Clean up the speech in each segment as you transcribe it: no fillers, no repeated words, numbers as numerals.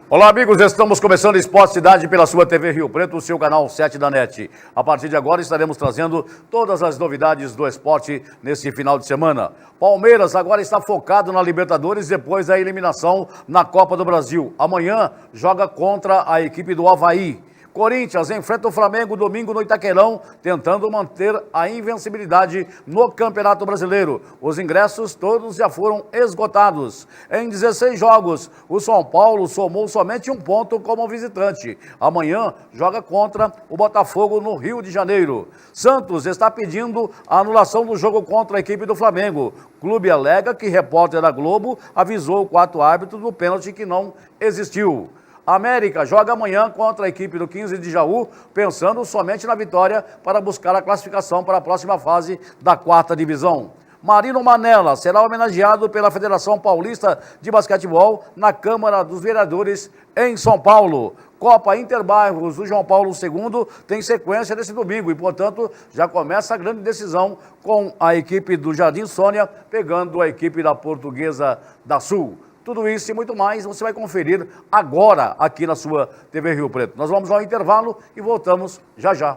Olá, amigos, estamos começando Esporte Cidade pela sua TV Rio Preto, o seu canal 7 da NET. A partir de agora estaremos trazendo todas as novidades do esporte nesse final de semana. Palmeiras agora está focado na Libertadores depois da eliminação na Copa do Brasil. Amanhã joga contra a equipe do Avaí. Corinthians enfrenta o Flamengo domingo no Itaquerão, tentando manter a invencibilidade no Campeonato Brasileiro. Os ingressos todos já foram esgotados. Em 16 jogos, o São Paulo somou somente 1 ponto como visitante. Amanhã joga contra o Botafogo no Rio de Janeiro. Santos está pedindo a anulação do jogo contra a equipe do Flamengo. O clube alega que repórter da Globo avisou o quarto árbitro do pênalti que não existiu. América joga amanhã contra a equipe do 15 de Jaú, pensando somente na vitória para buscar a classificação para a próxima fase da 4ª divisão. Marino Manella será homenageado pela Federação Paulista de Basquetebol na Câmara dos Vereadores em São Paulo. Copa Interbairros do João Paulo II tem sequência nesse domingo e, portanto, já começa a grande decisão com a equipe do Jardim Sônia pegando a equipe da Portuguesa da Sul. Tudo isso e muito mais você vai conferir agora aqui na sua TV Rio Preto. Nós vamos ao intervalo e voltamos já já.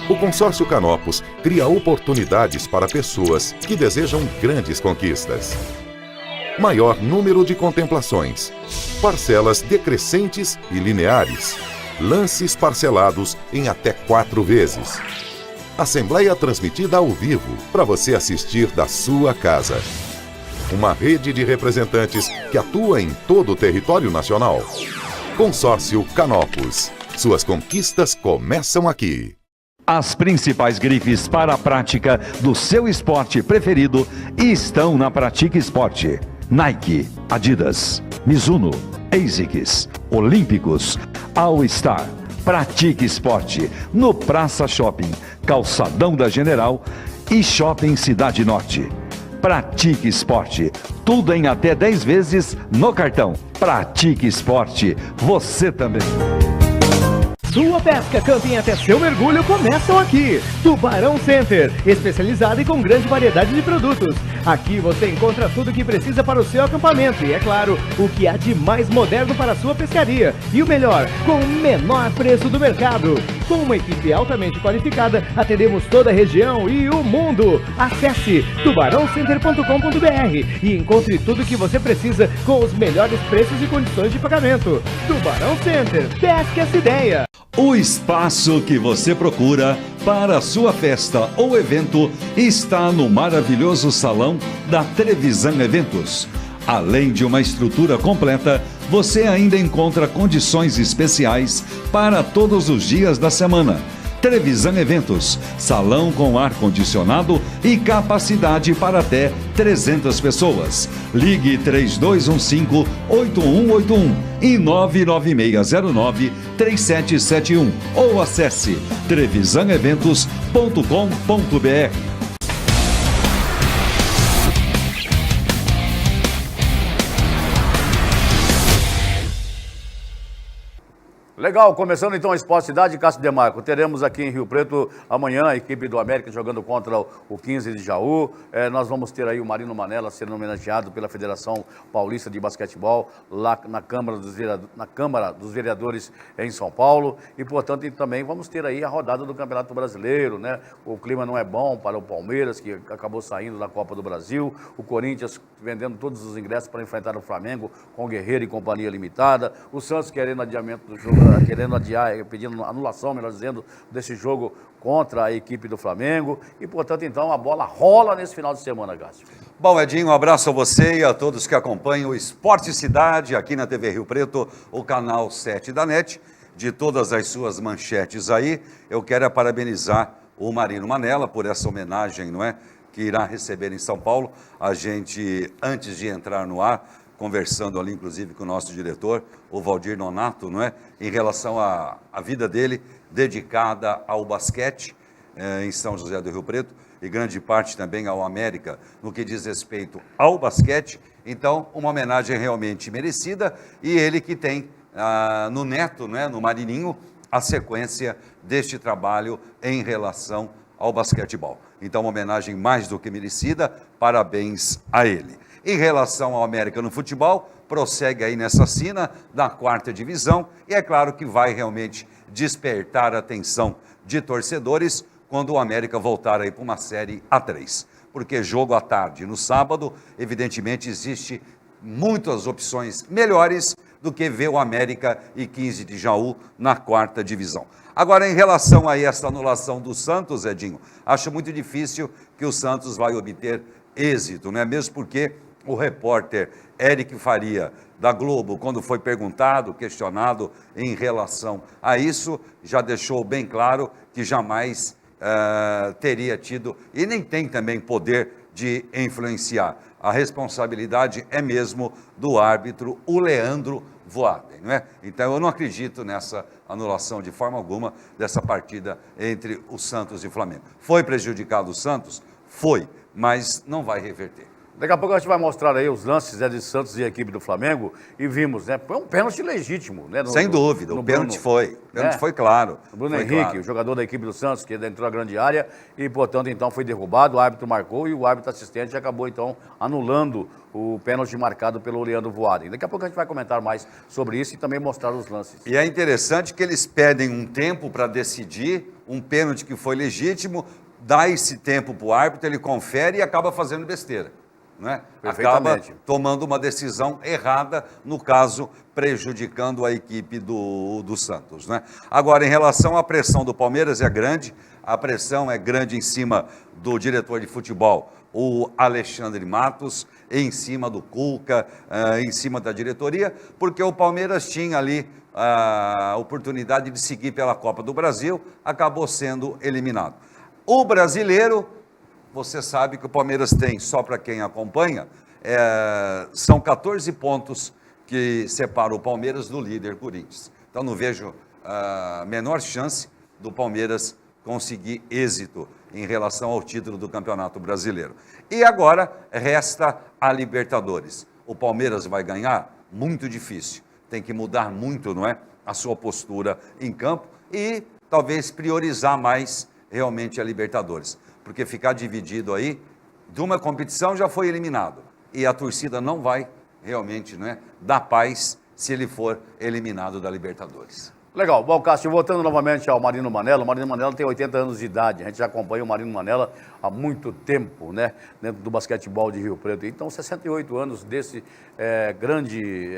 O Consórcio Canopus cria oportunidades para pessoas que desejam grandes conquistas. Maior número de contemplações, parcelas decrescentes e lineares. Lances parcelados em até 4 vezes. Assembleia transmitida ao vivo para você assistir da sua casa. Uma rede de representantes que atua em todo o território nacional. Consórcio Canopus. Suas conquistas começam aqui. As principais grifes para a prática do seu esporte preferido estão na Pratique Esporte. Nike, Adidas, Mizuno, ASICS, Olímpicos, All Star. Pratique Esporte no Praça Shopping, Calçadão da General e Shopping Cidade Norte. Pratique Esporte, tudo em até 10 vezes no cartão. Pratique Esporte, você também. Sua pesca, camping até seu mergulho começam aqui. Tubarão Center, especializado e com grande variedade de produtos. Aqui você encontra tudo o que precisa para o seu acampamento e, é claro, o que há de mais moderno para a sua pescaria. E o melhor, com o menor preço do mercado. Com uma equipe altamente qualificada, atendemos toda a região e o mundo. Acesse tubarãocenter.com.br e encontre tudo o que você precisa com os melhores preços e condições de pagamento. Tubarão Center, pesca essa ideia. O espaço que você procura para a sua festa ou evento está no maravilhoso salão da Trevisan Eventos. Além de uma estrutura completa, você ainda encontra condições especiais para todos os dias da semana. Trevisan Eventos, salão com ar-condicionado e capacidade para até 300 pessoas. Ligue 3215-8181 e 99609-3771 ou acesse trevisaneventos.com.br. Legal, começando então a Esporte Cidade, Cássio Demarco. Teremos aqui em Rio Preto amanhã a equipe do América jogando contra o 15 de Jaú. Nós vamos ter aí o Marino Manella sendo homenageado pela Federação Paulista de Basquetebol lá na Câmara dos Vereadores em São Paulo. E, portanto, também vamos ter aí a rodada do Campeonato Brasileiro, né? O clima não é bom para o Palmeiras, que acabou saindo da Copa do Brasil. O Corinthians vendendo todos os ingressos para enfrentar o Flamengo com Guerreiro e Companhia Limitada. O Santos querendo adiamento do jogo, querendo adiar, pedindo anulação, melhor dizendo, desse jogo contra a equipe do Flamengo. E, portanto, então, a bola rola nesse final de semana, Cássio. Bom, Edinho, um abraço a você e a todos que acompanham o Esporte Cidade aqui na TV Rio Preto, o canal 7 da NET. De todas as suas manchetes aí, eu quero parabenizar o Marino Manella por essa homenagem, não é? Que irá receber em São Paulo. A gente, antes de entrar no ar, conversando ali, inclusive, com o nosso diretor, o Valdir Nonato, não é? Em relação à vida dele, dedicada ao basquete em São José do Rio Preto, e grande parte também ao América, no que diz respeito ao basquete. Então, uma homenagem realmente merecida, e ele que tem no neto, né, no Marininho, a sequência deste trabalho em relação ao basquetebol. Então, uma homenagem mais do que merecida, parabéns a ele. Em relação ao América no futebol, prossegue aí nessa sina da 4ª divisão e é claro que vai realmente despertar a atenção de torcedores quando o América voltar aí para uma série A3. Porque jogo à tarde no sábado, evidentemente existe muitas opções melhores do que ver o América e 15 de Jaú na 4ª divisão. Agora, em relação a essa anulação do Santos, Edinho, acho muito difícil que o Santos vai obter êxito, né? Mesmo porque o repórter Eric Faria, da Globo, quando foi perguntado, questionado em relação a isso, já deixou bem claro que jamais teria tido, e nem tem também poder de influenciar. A responsabilidade é mesmo do árbitro, o Leandro Voaden, não é? Então eu não acredito nessa anulação de forma alguma dessa partida entre o Santos e o Flamengo. Foi prejudicado o Santos? Foi, mas não vai reverter. Daqui a pouco a gente vai mostrar aí os lances de Santos e a equipe do Flamengo e vimos, né? Foi um pênalti legítimo, né? Sem dúvida, o pênalti foi. O pênalti foi claro. O Bruno foi Henrique, claro. o jogador da equipe do Santos, que entrou na grande área e, portanto, então foi derrubado, o árbitro marcou e o árbitro assistente acabou, então, anulando o pênalti marcado pelo Leandro Voaden. Daqui a pouco a gente vai comentar mais sobre isso e também mostrar os lances. E é interessante que eles pedem um tempo para decidir um pênalti que foi legítimo, dá esse tempo para o árbitro, ele confere e acaba fazendo besteira. Não é? Acaba tomando uma decisão errada, no caso, prejudicando a equipe do Santos. Né? Agora, em relação à pressão do Palmeiras, é grande, a pressão é grande em cima do diretor de futebol, o Alexandre Matos, em cima do Cuca, em cima da diretoria, porque o Palmeiras tinha ali a oportunidade de seguir pela Copa do Brasil, acabou sendo eliminado. O brasileiro... Você sabe que o Palmeiras tem, só para quem acompanha, são 14 pontos que separam o Palmeiras do líder Corinthians. Então não vejo a menor chance do Palmeiras conseguir êxito em relação ao título do Campeonato Brasileiro. E agora resta a Libertadores. O Palmeiras vai ganhar? Muito difícil. Tem que mudar muito, não é? A sua postura em campo e talvez priorizar mais realmente a Libertadores. Porque ficar dividido aí, de uma competição já foi eliminado. E a torcida não vai realmente, né, dar paz se ele for eliminado da Libertadores. Legal. Bom, Cássio, voltando novamente ao Marino Manella. O Marino Manella tem 80 anos de idade. A gente já acompanha o Marino Manella há muito tempo, né, dentro do basquetebol de Rio Preto. Então, 68 anos desse grande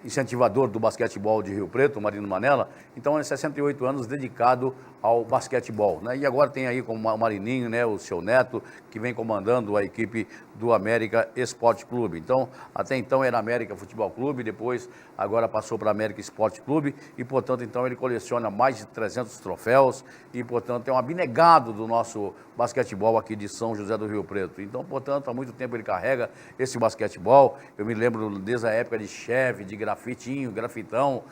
incentivador do basquetebol de Rio Preto, o Marino Manella. Então, é 68 anos dedicado ao basquetebol, né? E agora tem aí como o Marininho, né, o seu neto, que vem comandando a equipe do América Esporte Clube. Então, até então era América Futebol Clube, depois agora passou para América Esporte Clube e, portanto, então ele coleciona mais de 300 troféus e, portanto, é um abnegado do nosso basquetebol aqui de São José do Rio Preto. Então, portanto, há muito tempo ele carrega esse basquetebol. Eu me lembro desde a época de chefe, de grafitão,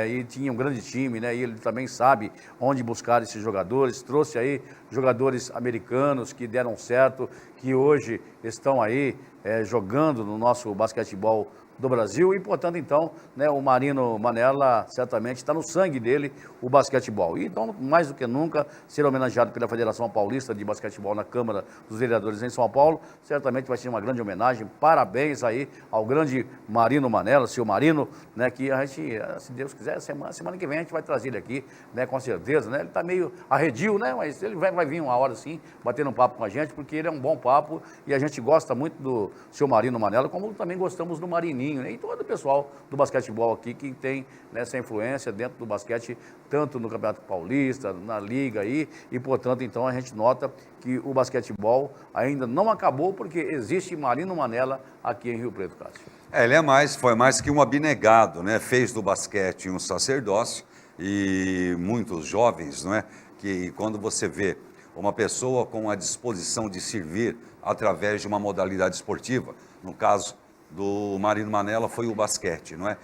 e tinha um grande time, né? E ele também sabe onde buscar esses jogadores, trouxe aí jogadores americanos que deram certo, que hoje estão aí jogando no nosso basquetebol do Brasil e, portanto, então, né, o Marino Manella certamente está no sangue dele o basquetebol. E, então, mais do que nunca, ser homenageado pela Federação Paulista de Basquetebol na Câmara dos Vereadores em São Paulo, certamente vai ser uma grande homenagem. Parabéns aí ao grande Marino Manella, seu Marino, né, que a gente, se Deus quiser, semana que vem a gente vai trazer ele aqui, né, com certeza, né, ele está meio arredio, né, mas ele vai vir uma hora sim, batendo um papo com a gente, porque ele é um bom papo e a gente gosta muito do seu Marino Manella, como também gostamos do Marininho, né, e todo o pessoal do basquetebol aqui que tem essa influência dentro do basquete, tanto no Campeonato Paulista, na Liga aí, e portanto então a gente nota que o basquetebol ainda não acabou porque existe Marino Manella aqui em Rio Preto, Cássio. Ele foi mais que um abnegado, né? Fez do basquete um sacerdócio e muitos jovens, não é? Que quando você vê uma pessoa com a disposição de servir através de uma modalidade esportiva, no caso do Marino Manella foi o basquete, não é?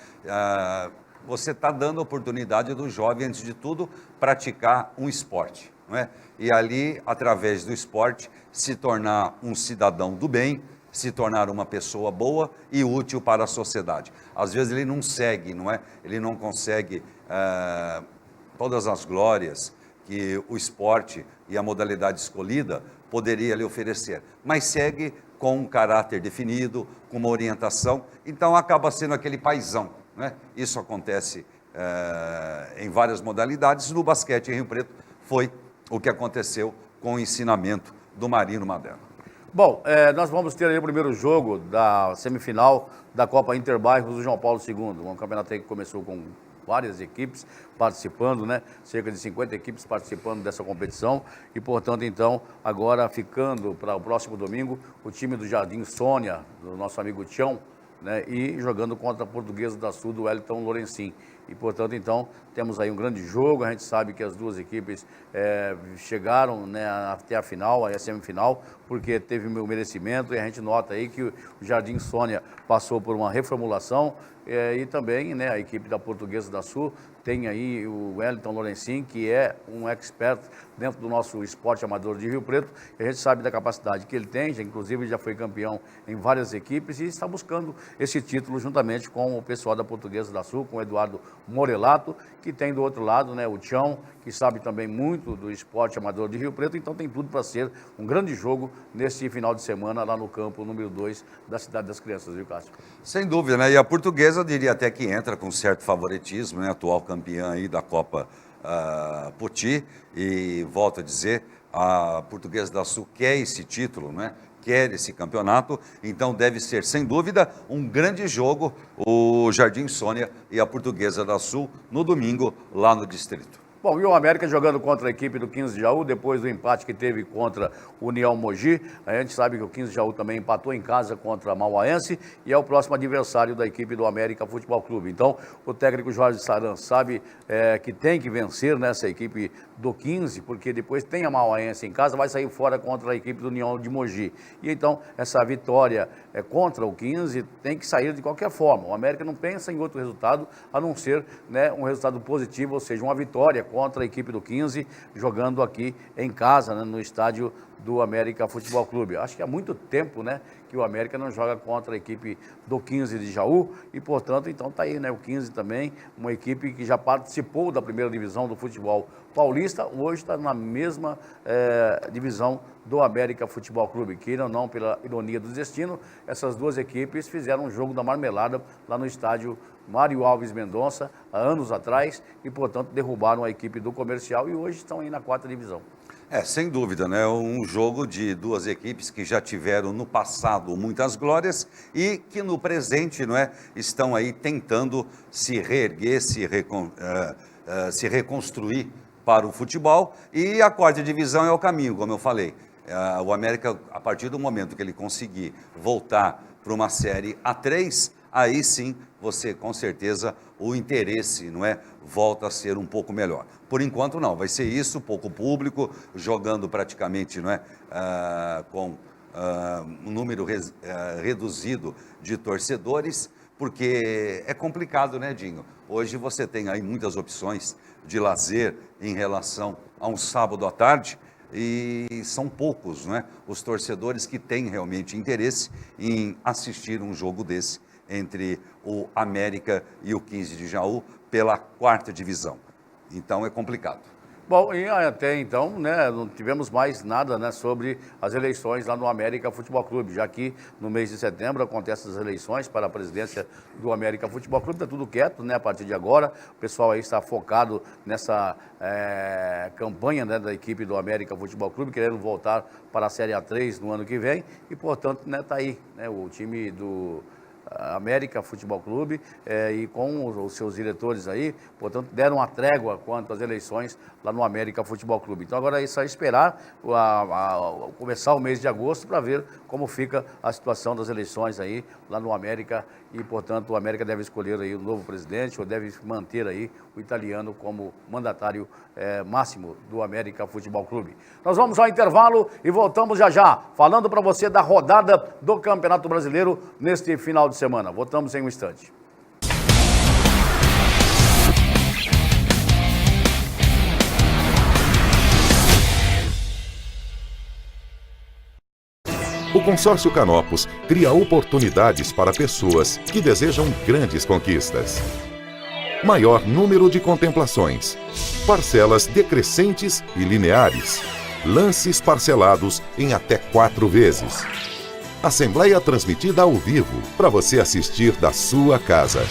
Você está dando a oportunidade do jovem, antes de tudo, praticar um esporte, não é? E ali, através do esporte, se tornar um cidadão do bem, se tornar uma pessoa boa e útil para a sociedade. Às vezes ele não segue, não é? Ele não consegue todas as glórias que o esporte e a modalidade escolhida poderia lhe oferecer, mas segue com um caráter definido, com uma orientação, então acaba sendo aquele paizão, né? Isso acontece em várias modalidades. No basquete em Rio Preto foi o que aconteceu com o ensinamento do Marino Madela. Bom, nós vamos ter aí o primeiro jogo da semifinal da Copa Interbairros do João Paulo II, um campeonato aí que começou com várias equipes participando, né? Cerca de 50 equipes participando dessa competição e, portanto, então, agora ficando para o próximo domingo, o time do Jardim Sônia, do nosso amigo Tião, né? E jogando contra a Portuguesa da Sul, do Wellington Lorencin. E, portanto, então, temos aí um grande jogo. A gente sabe que as duas equipes chegaram, né, até a final, a semifinal, porque teve o merecimento. E a gente nota aí que o Jardim Sônia passou por uma reformulação e também, né, a equipe da Portuguesa da Sul tem aí o Wellington Lorencin, que é um expert dentro do nosso esporte amador de Rio Preto. E a gente sabe da capacidade que ele tem, inclusive já foi campeão em várias equipes e está buscando esse título juntamente com o pessoal da Portuguesa da Sul, com o Eduardo Morelato, que tem do outro lado, né, o Tião, que sabe também muito do esporte amador de Rio Preto, então tem tudo para ser um grande jogo nesse final de semana lá no campo número 2 da Cidade das Crianças, viu, Cássio? Sem dúvida, né? E a Portuguesa, eu diria até que entra com certo favoritismo, né? Atual campeã aí da Copa Poti, e volto a dizer, a Portuguesa da Sul quer esse título, né? Quer esse campeonato, então deve ser, sem dúvida, um grande jogo, o Jardim Sônia e a Portuguesa da Sul, no domingo, lá no Distrito. Bom, e o América jogando contra a equipe do 15 de Jaú, depois do empate que teve contra o União Mogi. A gente sabe que o 15 de Jaú também empatou em casa contra a Mauaense e é o próximo adversário da equipe do América Futebol Clube. Então, o técnico Jorge Saran sabe que tem que vencer nessa equipe do 15, porque depois tem a Mauaense em casa, vai sair fora contra a equipe do União de Mogi. E então, essa vitória contra o 15 tem que sair de qualquer forma. O América não pensa em outro resultado, a não ser, né, um resultado positivo, ou seja, uma vitória contra a equipe do 15, jogando aqui em casa, né, no estádio do América Futebol Clube. Acho que há muito tempo, né, que o América não joga contra a equipe do 15 de Jaú e, portanto, então tá aí, né, o 15 também, uma equipe que já participou da primeira divisão do futebol paulista, hoje está na mesma divisão do América Futebol Clube. Queira ou não, pela ironia do destino, essas duas equipes fizeram um jogo da marmelada lá no estádio Mário Alves Mendonça, há anos atrás, e, portanto, derrubaram a equipe do Comercial e hoje estão aí na 4ª divisão. Sem dúvida, né? Um jogo de duas equipes que já tiveram no passado muitas glórias e que no presente, não é, estão aí tentando se reerguer, se reconstruir para o futebol, e a 4ª divisão é o caminho, como eu falei. O América, a partir do momento que ele conseguir voltar para uma série A3, aí sim você, com certeza, o interesse, não é, volta a ser um pouco melhor. Por enquanto não, vai ser isso, pouco público, jogando praticamente, não é, com um número reduzido de torcedores, porque é complicado, né, Dinho? Hoje você tem aí muitas opções de lazer em relação a um sábado à tarde, e são poucos, não é, os torcedores que têm realmente interesse em assistir um jogo desse entre o América e o 15 de Jaú pela 4ª divisão. Então é complicado. Bom, e até então, né, não tivemos mais nada, né, sobre as eleições lá no América Futebol Clube, já que no mês de setembro acontecem as eleições para a presidência do América Futebol Clube, está tudo quieto, né, a partir de agora, o pessoal aí está focado nessa campanha, né, da equipe do América Futebol Clube, querendo voltar para a Série A3 no ano que vem, e, portanto, né, está aí, né, o time do América Futebol Clube e com os seus diretores aí, portanto, deram uma trégua quanto às eleições lá no América Futebol Clube. Então agora é só esperar começar o mês de agosto para ver como fica a situação das eleições aí lá no América e, portanto, o América deve escolher aí o novo presidente ou deve manter aí o italiano como mandatário máximo do América Futebol Clube. Nós vamos ao intervalo e voltamos já já, falando para você da rodada do Campeonato Brasileiro neste final de semana. Voltamos em um instante. O Consórcio Canopus cria oportunidades para pessoas que desejam grandes conquistas. Maior número de contemplações, parcelas decrescentes e lineares, lances parcelados em até 4 vezes. Assembleia transmitida ao vivo para você assistir da sua casa.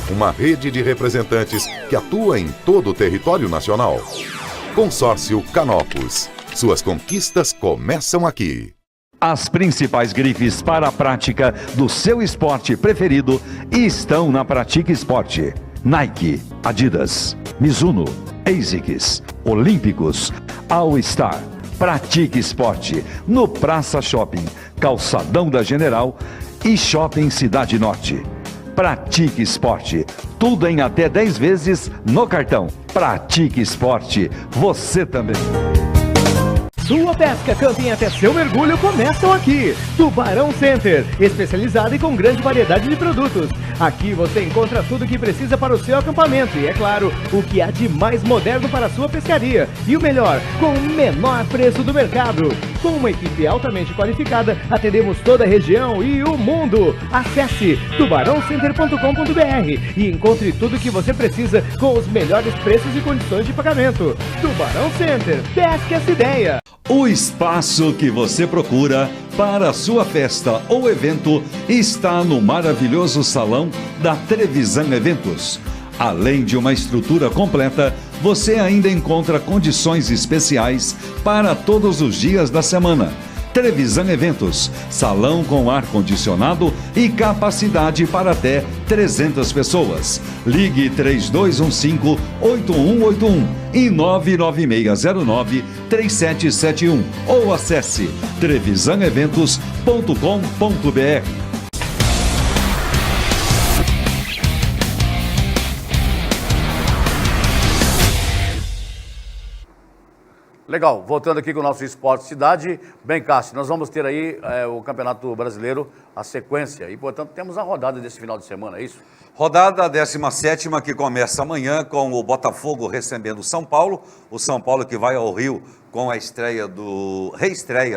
Uma rede de representantes que atua em todo o território nacional. Consórcio Canopus. Suas conquistas começam aqui. As principais grifes para a prática do seu esporte preferido estão na Pratique Esporte. Nike, Adidas, Mizuno, ASICS, Olímpicos, All Star. Pratique Esporte no Praça Shopping, Calçadão da General e Shopping Cidade Norte. Pratique Esporte, tudo em até 10 vezes no cartão. Pratique Esporte, você também. Sua pesca, camping até seu mergulho começam aqui. Tubarão Center, especializado e com grande variedade de produtos. Aqui você encontra tudo o que precisa para o seu acampamento e, é claro, o que há de mais moderno para a sua pescaria. E o melhor, com o menor preço do mercado. Com uma equipe altamente qualificada, atendemos toda a região e o mundo. Acesse tubarãocenter.com.br e encontre tudo o que você precisa com os melhores preços e condições de pagamento. Tubarão Center, pesca essa ideia. O espaço que você procura para a sua festa ou evento está no maravilhoso salão da Trevisan Eventos. Além de uma estrutura completa, você ainda encontra condições especiais para todos os dias da semana. Trevisan Eventos, salão com ar-condicionado e capacidade para até 300 pessoas. Ligue 3215-8181 e 99609-3771 ou acesse trevisaneventos.com.br. Legal, voltando aqui com o nosso Esporte Cidade. Bem, Cássio, nós vamos ter aí o Campeonato Brasileiro, a sequência, e portanto temos a rodada desse final de semana, é isso? Rodada 17ª que começa amanhã com o Botafogo recebendo o São Paulo que vai ao Rio com a reestreia,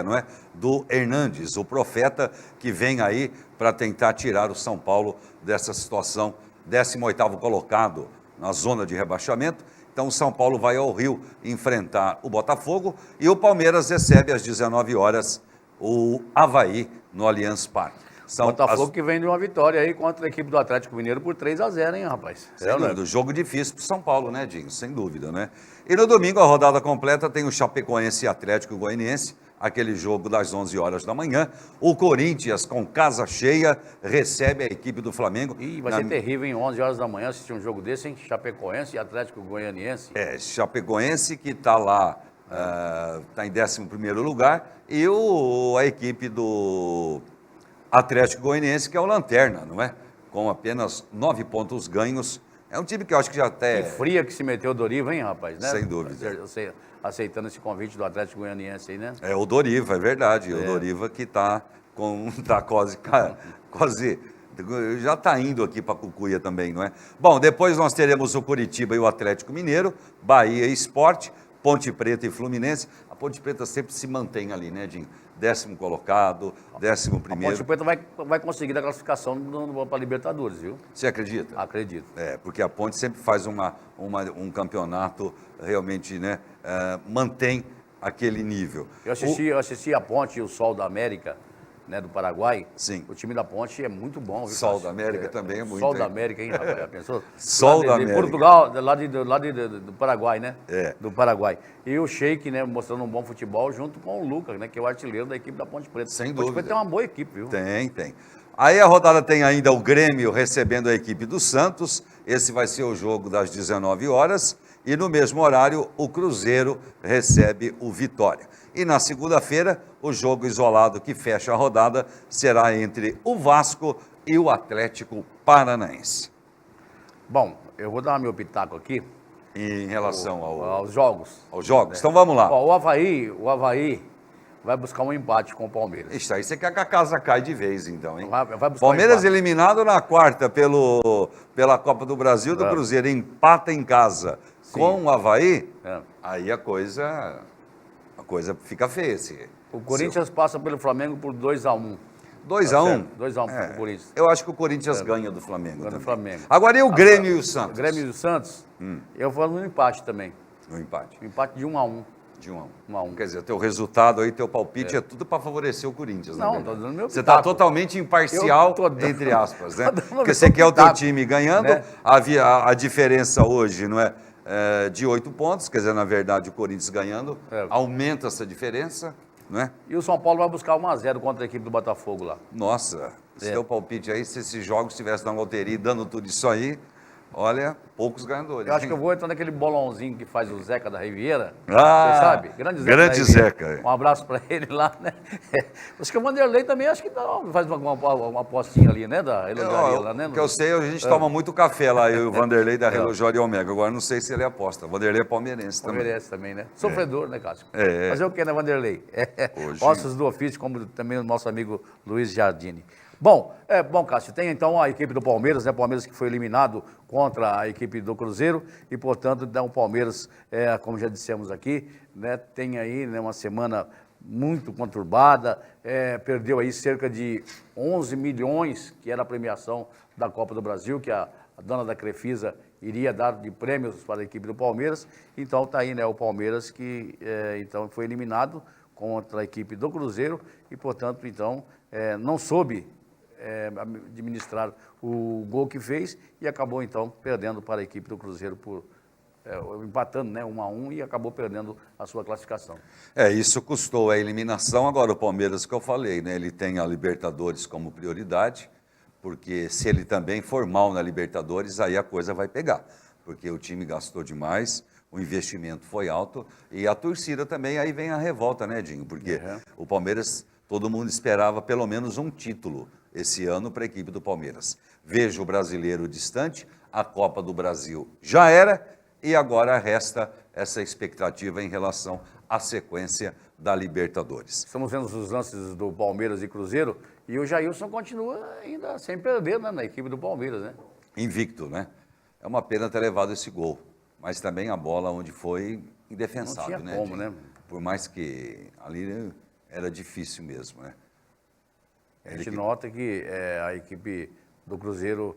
não é? Do Hernandes, o profeta que vem aí para tentar tirar o São Paulo dessa situação, 18º colocado na zona de rebaixamento. Então o São Paulo vai ao Rio enfrentar o Botafogo e o Palmeiras recebe às 19 horas o Avaí no Allianz Parque. Botafogo que vem de uma vitória aí contra a equipe do Atlético Mineiro por 3-0, hein, rapaz? Sem dúvida, jogo difícil para o São Paulo, né, Dinho? Sem dúvida, né? E no domingo, a rodada completa tem o Chapecoense e Atlético Goianiense, aquele jogo das 11 horas da manhã. O Corinthians, com casa cheia, recebe a equipe do Flamengo. Ih, vai ser terrível, em 11 horas da manhã assistir um jogo desse, hein? Chapecoense e Atlético Goianiense. Chapecoense que está lá, está em 11º lugar, e a equipe do Atlético Goianiense, que é o Lanterna, não é? Com apenas 9 pontos ganhos. É um time que eu acho que já até... Que fria que se meteu o Doriva, hein, rapaz? Né? Sem dúvida. Aceitando esse convite do Atlético Goianiense aí, né? É o Doriva, é verdade. O Doriva que está quase... Já está indo aqui para Cucuia também, não é? Bom, depois nós teremos o Curitiba e o Atlético Mineiro, Bahia e Sport, Ponte Preta e Fluminense. A Ponte Preta sempre se mantém ali, né, Dinho? 10º colocado, 11º. A Ponte Preta vai conseguir a classificação para a Libertadores, viu? Você acredita? Acredito. Porque a Ponte sempre faz um campeonato realmente, né, mantém aquele nível. Eu assisti a Ponte e o Sol da América, né, do Paraguai. Sim. O time da Ponte é muito bom. Viu, Sol da América também é muito. Sol da América, hein, rapaz? Já pensou? Sol da América. Portugal, lá do Paraguai, né? É. Do Paraguai. E o Sheik, né, mostrando um bom futebol junto com o Lucas, né, que é o artilheiro da equipe da Ponte Preta. Sem Ponte dúvida. Preta tem uma boa equipe, viu? Tem. Aí a rodada tem ainda o Grêmio recebendo a equipe do Santos. Esse vai ser o jogo das 19 horas. E no mesmo horário, o Cruzeiro recebe o Vitória. E na segunda-feira, o jogo isolado que fecha a rodada será entre o Vasco e o Atlético Paranaense. Bom, eu vou dar meu pitaco aqui. Em relação aos jogos. Aos jogos. Então vamos lá. Ó, o Avaí vai buscar um empate com o Palmeiras. Isso aí você quer que a casa caia de vez, então, hein? Vai buscar Palmeiras um eliminado na quarta pela Copa do Brasil, do Cruzeiro empata em casa com o Avaí, aí a coisa a coisa fica feia. O Corinthians passa pelo Flamengo por 2-1. 2-1? 2-1 pro Corinthians. Eu acho que o Corinthians ganha do Flamengo. Ganha do também. Flamengo. Agora, e o Grêmio e o Santos? O Grêmio e o Santos, eu vou no empate também. No empate. Um empate de 1-1. De 1-1. 1-1. Quer dizer, teu resultado aí, teu palpite é tudo para favorecer o Corinthians, Não, né? tô dando meu Você está pitaco. totalmente imparcial, Eu tô dando- entre aspas, né? tô dando Porque meu você quer o teu pitaco, time ganhando, né? a diferença hoje não é, de 8 pontos, quer dizer, na verdade, o Corinthians ganhando, aumenta essa diferença, não é? E o São Paulo vai buscar 1-0 contra a equipe do Botafogo lá. Nossa, esse teu palpite aí, se esses jogos estivessem na loteria e dando tudo isso aí, olha, poucos ganhadores. Eu acho hein? que eu vou entrar naquele bolãozinho que faz o Zeca da Riviera. Ah, Você sabe? Grande Zeca. grande da Riviera. Zeca. Um abraço para ele lá, né? Acho que o Vanderlei também acho que faz uma apostinha ali, né? Da relojaria lá, né? O que eu sei, a gente toma muito café lá, eu e o Vanderlei da Relojoria Omega. Agora não sei se ele aposta. O Vanderlei é palmeirense também. Palmeirense também, né? Sofredor, né, Cássio? É. Fazer o quê, né, Vanderlei? Hoje- Ossos do ofício, como também o nosso amigo Luiz Giardini. Bom, Cássio, tem então a equipe do Palmeiras, né? Palmeiras que foi eliminado contra a equipe do Cruzeiro e, portanto, então, o Palmeiras, como já dissemos aqui, né, tem aí, né, uma semana muito conturbada, perdeu aí cerca de 11 milhões, que era a premiação da Copa do Brasil, que a dona da Crefisa iria dar de prêmios para a equipe do Palmeiras. Então está aí, né, o Palmeiras que então foi eliminado contra a equipe do Cruzeiro e, portanto, então não soube administrar o gol que fez e acabou então perdendo para a equipe do Cruzeiro por empatando, né, 1-1 e acabou perdendo a sua classificação. Isso custou a eliminação. Agora o Palmeiras que eu falei, né? Ele tem a Libertadores como prioridade, porque se ele também for mal na Libertadores, aí a coisa vai pegar, porque o time gastou demais, o investimento foi alto e a torcida também, aí vem a revolta, né, Dinho? Porque o Palmeiras, todo mundo esperava pelo menos um título esse ano para a equipe do Palmeiras. Veja o brasileiro distante, a Copa do Brasil já era e agora resta essa expectativa em relação à sequência da Libertadores. Estamos vendo os lances do Palmeiras e Cruzeiro e o Jailson continua ainda sem perder, né, na equipe do Palmeiras, né? Invicto, né? É uma pena ter levado esse gol, mas também a bola onde foi indefensável, Não tinha né? como, né? Por mais que ali era difícil mesmo, né? A gente nota que a equipe do Cruzeiro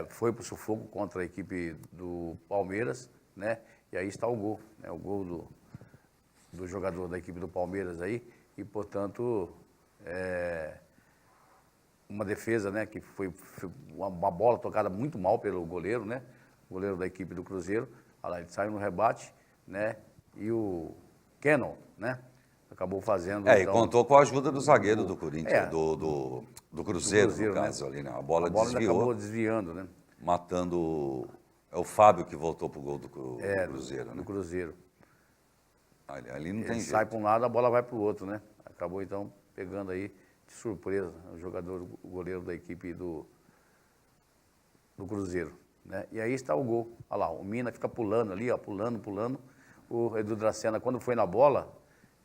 foi para o sufoco contra a equipe do Palmeiras, né? E aí está o gol, né? O gol do jogador da equipe do Palmeiras aí e, portanto, uma defesa, né? Que foi uma bola tocada muito mal pelo goleiro, né? O goleiro da equipe do Cruzeiro, olha lá, ele saiu no rebate, né? E o Cannon, né? Acabou fazendo. E então, contou com a ajuda do zagueiro do Corinthians, do Cruzeiro, Cruzeiro, no caso, né? ali, né? A bola ainda desviou, acabou desviando, né? matando. É o Fábio que voltou pro gol do Cruzeiro, Do né? Cruzeiro. Ali não tem Ele jeito. sai para um lado, a bola vai para o outro, né? Acabou então pegando aí de surpresa o goleiro da equipe do Cruzeiro, né? E aí está o gol. Olha lá, o Mina fica pulando ali, ó, pulando. O Edu Dracena, quando foi na bola,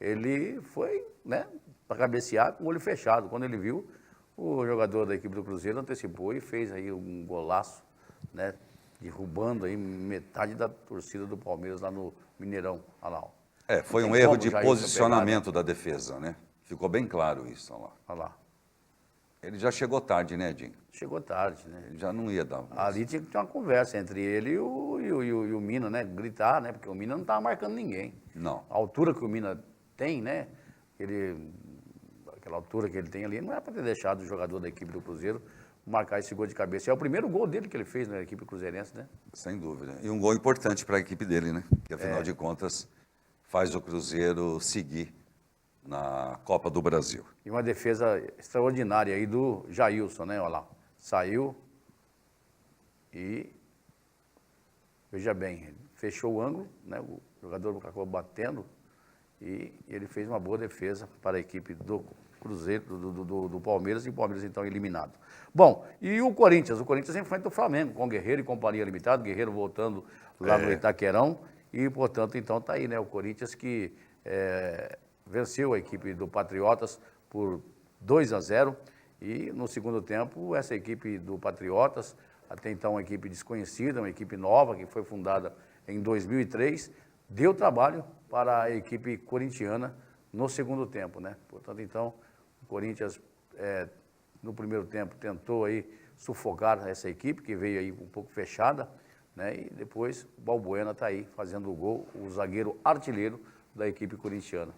ele foi, né, para cabecear com o olho fechado. Quando ele viu, o jogador da equipe do Cruzeiro antecipou e fez aí um golaço, né? Derrubando aí metade da torcida do Palmeiras lá no Mineirão. Olha lá, ó. Foi Não um tem erro como de já isso posicionamento da defesa, né? Ficou bem claro isso, olha lá. Olha lá. Ele já chegou tarde, né, Dinho? Chegou tarde, né? Ele já não ia dar. Ali tinha que ter uma conversa entre ele e o Mina, né? Gritar, né? Porque o Mina não estava marcando ninguém. Não. A altura que o Mina tem, né? Aquela altura que ele tem ali, não era para ter deixado o jogador da equipe do Cruzeiro marcar esse gol de cabeça. É o primeiro gol dele que ele fez na equipe cruzeirense, né? Sem dúvida. E um gol importante para a equipe dele, né? Que afinal de contas faz o Cruzeiro seguir na Copa do Brasil. E uma defesa extraordinária aí do Jailson, né? Olha lá. Saiu e, veja bem, ele fechou o ângulo, né? O jogador acabou batendo e ele fez uma boa defesa para a equipe do Cruzeiro, do Palmeiras, e o Palmeiras então eliminado. Bom, e o Corinthians? O Corinthians enfrenta o Flamengo, com Guerreiro e Companhia Limitada, Guerreiro voltando lá no Itaquerão, e portanto então está aí, né? O Corinthians que venceu a equipe do Patriotas por 2-0, e no segundo tempo essa equipe do Patriotas, até então uma equipe desconhecida, uma equipe nova que foi fundada em 2003, deu trabalho para a equipe corintiana no segundo tempo, né? Portanto, então, o Corinthians, no primeiro tempo, tentou aí sufocar essa equipe, que veio aí um pouco fechada, né? E depois o Balbuena está aí fazendo o gol, o zagueiro artilheiro da equipe corintiana.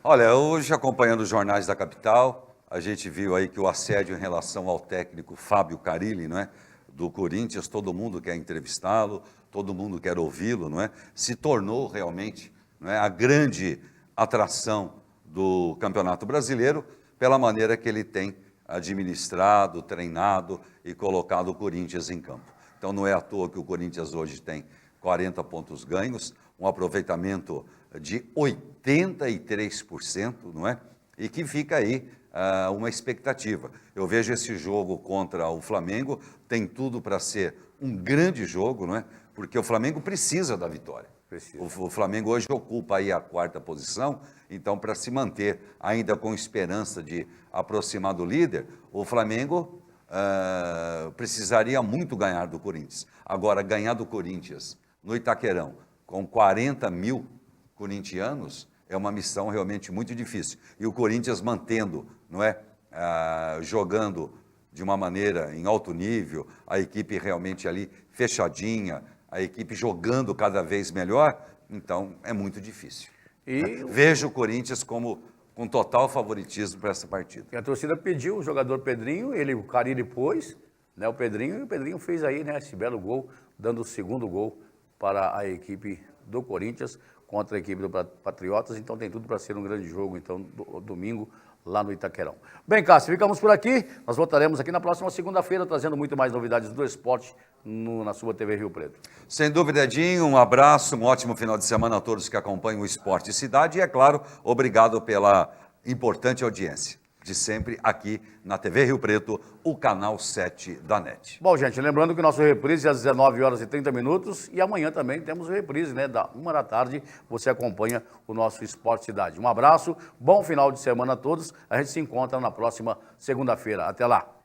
Olha, hoje acompanhando os jornais da capital, a gente viu aí que o assédio em relação ao técnico Fábio Carille, não é? Do Corinthians, todo mundo quer entrevistá-lo, todo mundo quer ouvi-lo, não é? Se tornou realmente, não é, a grande atração do Campeonato Brasileiro pela maneira que ele tem administrado, treinado e colocado o Corinthians em campo. Então não é à toa que o Corinthians hoje tem 40 pontos ganhos, um aproveitamento de 83%, não é? E que fica aí uma expectativa. Eu vejo esse jogo contra o Flamengo, tem tudo para ser um grande jogo, não é? Porque o Flamengo precisa da vitória. O Flamengo hoje ocupa aí a 4ª posição, então para se manter ainda com esperança de aproximar do líder, o Flamengo precisaria muito ganhar do Corinthians. Agora, ganhar do Corinthians no Itaquerão, com 40 mil corintianos, é uma missão realmente muito difícil. E o Corinthians mantendo, não é, jogando de uma maneira em alto nível, a equipe realmente ali fechadinha, a equipe jogando cada vez melhor, então é muito difícil. E vejo o Corinthians como com total favoritismo para essa partida. E a torcida pediu o jogador Pedrinho, o Carille pôs, né, o Pedrinho fez aí, né, esse belo gol, dando o segundo gol para a equipe do Corinthians contra a equipe do Patriotas, então tem tudo para ser um grande jogo, então, domingo, lá no Itaquerão. Bem, Cássio, ficamos por aqui, nós voltaremos aqui na próxima segunda-feira, trazendo muito mais novidades do esporte na sua TV Rio Preto. Sem dúvida, Edinho, um abraço, um ótimo final de semana a todos que acompanham o Esporte Cidade e, é claro, obrigado pela importante audiência de sempre aqui na TV Rio Preto, o canal 7 da NET. Bom, gente, lembrando que o nosso reprise é às 19h30 e amanhã também temos o reprise, né, da 1h da tarde, você acompanha o nosso Esporte Cidade. Um abraço, bom final de semana a todos, a gente se encontra na próxima segunda-feira. Até lá!